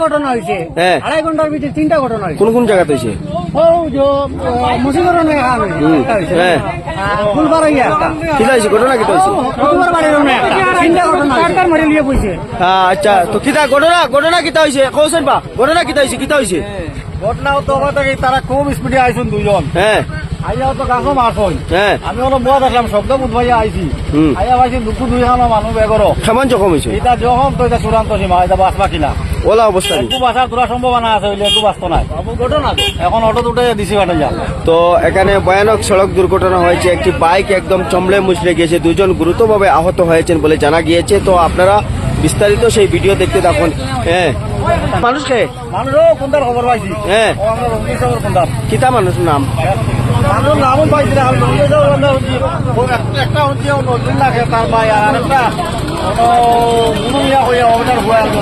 ঘটনা হয়েছে, হ্যাঁ। 2.5 ঘন্টার ভিতরে 3টা ঘটনা হয়েছে। কোন কোন জায়গাতে হয়েছে? মুসিবরণ হ্যাঁ। ফুলবাড়াইয়া একটা, কিতা হয়েছে? ঘটনা কিতা হয়েছে? প্রতিবার বাড়ির ওখানে একটা, 3টা ঘটনা কারটার মারি লিয়ে বইছে। আচ্ছা, তো কিতা ঘটনা কিতা হয়েছে কৌশল বা ঘটনা কিতা হয়েছে? ঘটনাও তো আমার তারা খুব স্পিডে আইসুন দুজন, হ্যাঁ আইয়াও তো গাছও মারছই। হ্যাঁ আমি অলপ বুয়া দেখলাম শব্দ বুধবাইয়া আইছি, আইয়া ভাইছি দুঃখু দুই খানো মানুষ বেগরো কেমন জখম হয়েছে? এটা যখন তো এটা চূড়ান্ত সীমা, এটা বাঁচ বাকি না। ওলা অবস্থা নেই। একটু বাঁচার তোরা সম্ভাবনা আছে, হইলে একটু বাঁচত নাই। ঘটনা এখন অটো দুটো দিছি বাটে যা। তো এখানে ভয়ানক সড়ক দুর্ঘটনা হয়েছে, একটি বাইক একদম চমড়ে মুচড়ে গিয়েছে, দুজন গুরুতরভাবে আহত হয়েছেন বলে জানা গিয়েছে। তো আপনারা বিস্তারিত সেই ভিডিও দেখতে থাকুন। হ্যাঁ, মানুষকে মানুষও কোনটার খবর পাইছি, হ্যাঁ ও আমরা রঞ্জিত সাগর কোনটার কিতা মানুষ নাম মানুষ নামও পাইছি না, রঞ্জিত সাগর একটা হচ্ছে নতুন লাগে তার ভাই, আর একটা হইয়া অবদার হয়ে তো